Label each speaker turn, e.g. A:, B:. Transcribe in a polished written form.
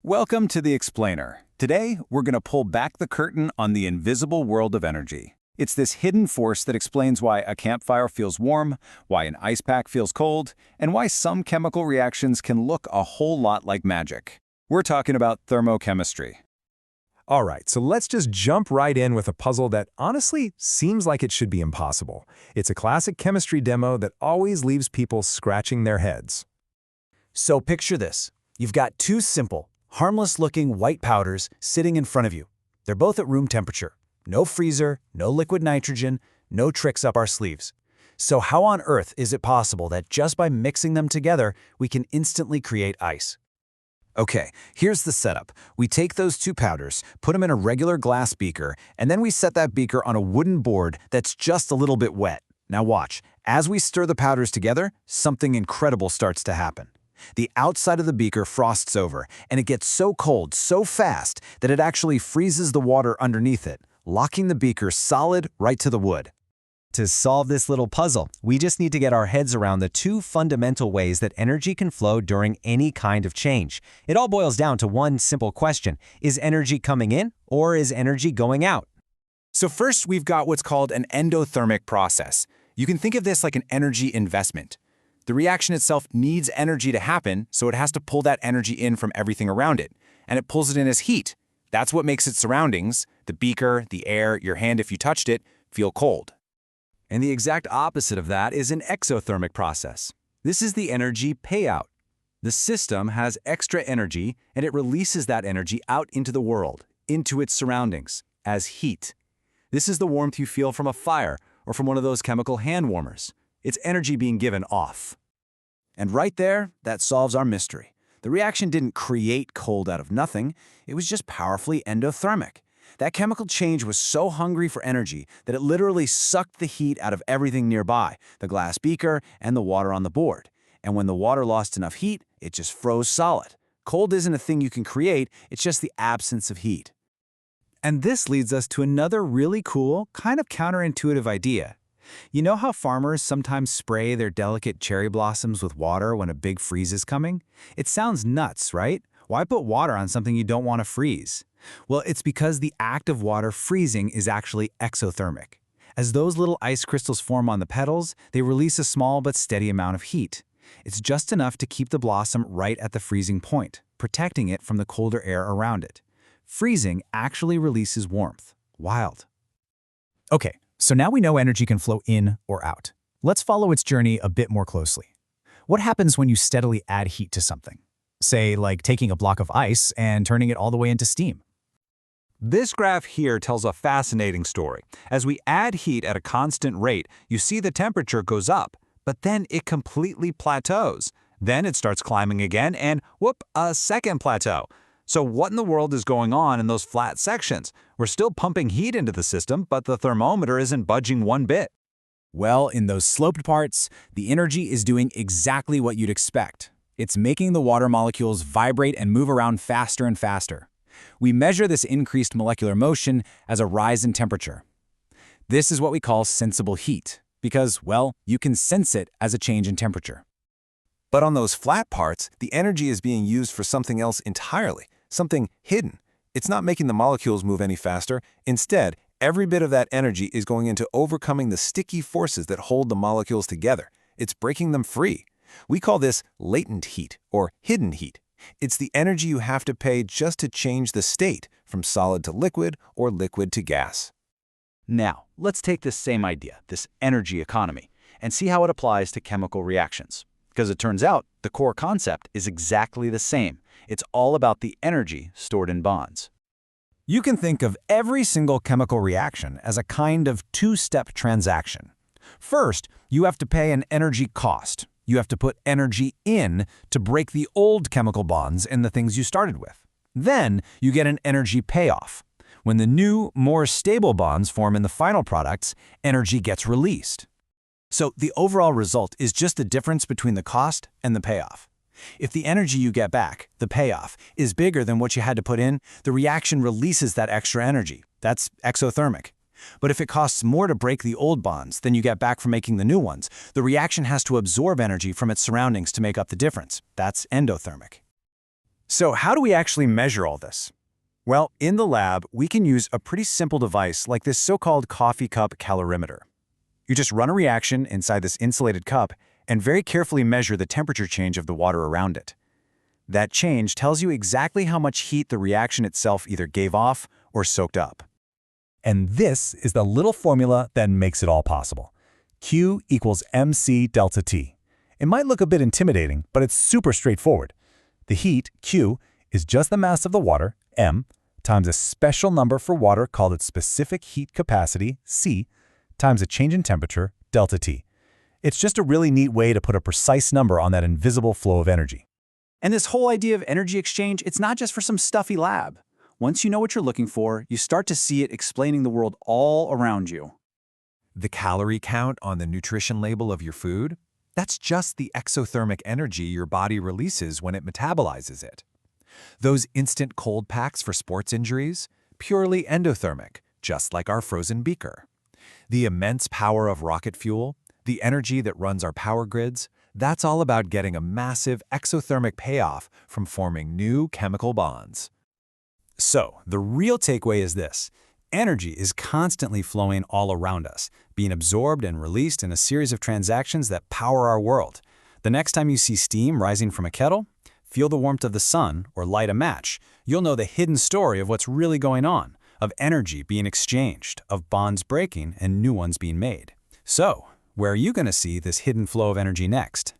A: Welcome to The Explainer. Today, we're going to pull back the curtain on the invisible world of energy. It's this hidden force that explains why a campfire feels warm, why an ice pack feels cold, and why some chemical reactions can look a whole lot like magic. We're talking about thermochemistry.
B: All right, so let's just jump right in with a puzzle that honestly seems like it should be impossible. It's a classic chemistry demo that always leaves people scratching their heads.
C: So picture this. You've got two simple, harmless-looking white powders sitting in front of you. They're both at room temperature. No freezer, no liquid nitrogen, no tricks up our sleeves. So how on earth is it possible that just by mixing them together, we can instantly create ice? Okay, here's the setup. We take those two powders, put them in a regular glass beaker, and then we set that beaker on a wooden board that's just a little bit wet. Now watch. As we stir the powders together, something incredible starts to happen. The outside of the beaker frosts over, and it gets so cold so fast that it actually freezes the water underneath it, locking the beaker solid right to the wood.
D: To solve this little puzzle, we just need to get our heads around the two fundamental ways that energy can flow during any kind of change. It all boils down to one simple question. Is energy coming in or is energy going out?
A: So first, we've got what's called an endothermic process. You can think of this like an energy investment. The reaction itself needs energy to happen, so it has to pull that energy in from everything around it. And it pulls it in as heat. That's what makes its surroundings, the beaker, the air, your hand if you touched it, feel cold.
C: And the exact opposite of that is an exothermic process. This is the energy payout. The system has extra energy, and it releases that energy out into the world, into its surroundings, as heat. This is the warmth you feel from a fire or from one of those chemical hand warmers. It's energy being given off. And right there, that solves our mystery. The reaction didn't create cold out of nothing. It was just powerfully endothermic. That chemical change was so hungry for energy that it literally sucked the heat out of everything nearby, the glass beaker and the water on the board. And when the water lost enough heat, it just froze solid. Cold isn't a thing you can create, it's just the absence of heat. And this leads us to another really cool, kind of counterintuitive idea. You know how farmers sometimes spray their delicate cherry blossoms with water when a big freeze is coming? It sounds nuts, right? Why put water on something you don't want to freeze? Well, it's because the act of water freezing is actually exothermic. As those little ice crystals form on the petals, they release a small but steady amount of heat. It's just enough to keep the blossom right at the freezing point, protecting it from the colder air around it. Freezing actually releases warmth. Wild.
E: Okay, so now we know energy can flow in or out. Let's follow its journey a bit more closely. What happens when you steadily add heat to something? Say, like taking a block of ice and turning it all the way into steam.
C: This graph here tells a fascinating story. As we add heat at a constant rate, you see the temperature goes up, but then it completely plateaus. Then it starts climbing again and, whoop, a second plateau. So what in the world is going on in those flat sections? We're still pumping heat into the system, but the thermometer isn't budging one bit.
D: Well, in those sloped parts, the energy is doing exactly what you'd expect. It's making the water molecules vibrate and move around faster and faster. We measure this increased molecular motion as a rise in temperature. This is what we call sensible heat, because, well, you can sense it as a change in temperature.
F: But on those flat parts, the energy is being used for something else entirely, something hidden. It's not making the molecules move any faster. Instead, every bit of that energy is going into overcoming the sticky forces that hold the molecules together. It's breaking them free. We call this latent heat or hidden heat. It's the energy you have to pay just to change the state from solid to liquid or liquid to gas.
C: Now, let's take this same idea, this energy economy, and see how it applies to chemical reactions. Because it turns out the core concept is exactly the same. It's all about the energy stored in bonds.
D: You can think of every single chemical reaction as a kind of two-step transaction. First, you have to pay an energy cost. You have to put energy in to break the old chemical bonds in the things you started with. Then, you get an energy payoff. When the new, more stable bonds form in the final products, energy gets released. So the overall result is just the difference between the cost and the payoff. If the energy you get back, the payoff, is bigger than what you had to put in, the reaction releases that extra energy. That's exothermic. But if it costs more to break the old bonds than you get back from making the new ones, the reaction has to absorb energy from its surroundings to make up the difference. That's endothermic.
A: So how do we actually measure all this? Well, in the lab, we can use a pretty simple device like this so-called coffee cup calorimeter. You just run a reaction inside this insulated cup and very carefully measure the temperature change of the water around it. That change tells you exactly how much heat the reaction itself either gave off or soaked up.
B: And this is the little formula that makes it all possible. Q equals mc delta T. It might look a bit intimidating, but it's super straightforward. The heat, Q, is just the mass of the water, m, times a special number for water called its specific heat capacity, C, times a change in temperature, delta T. It's just a really neat way to put a precise number on that invisible flow of energy.
C: And this whole idea of energy exchange, it's not just for some stuffy lab. Once you know what you're looking for, you start to see it explaining the world all around you.
F: The calorie count on the nutrition label of your food? That's just the exothermic energy your body releases when it metabolizes it. Those instant cold packs for sports injuries? Purely endothermic, just like our frozen beaker. The immense power of rocket fuel, the energy that runs our power grids, that's all about getting a massive exothermic payoff from forming new chemical bonds.
D: So, the real takeaway is this. Energy is constantly flowing all around us, being absorbed and released in a series of transactions that power our world. The next time you see steam rising from a kettle, feel the warmth of the sun, or light a match, you'll know the hidden story of what's really going on, of energy being exchanged, of bonds breaking and new ones being made. So, where are you going to see this hidden flow of energy next?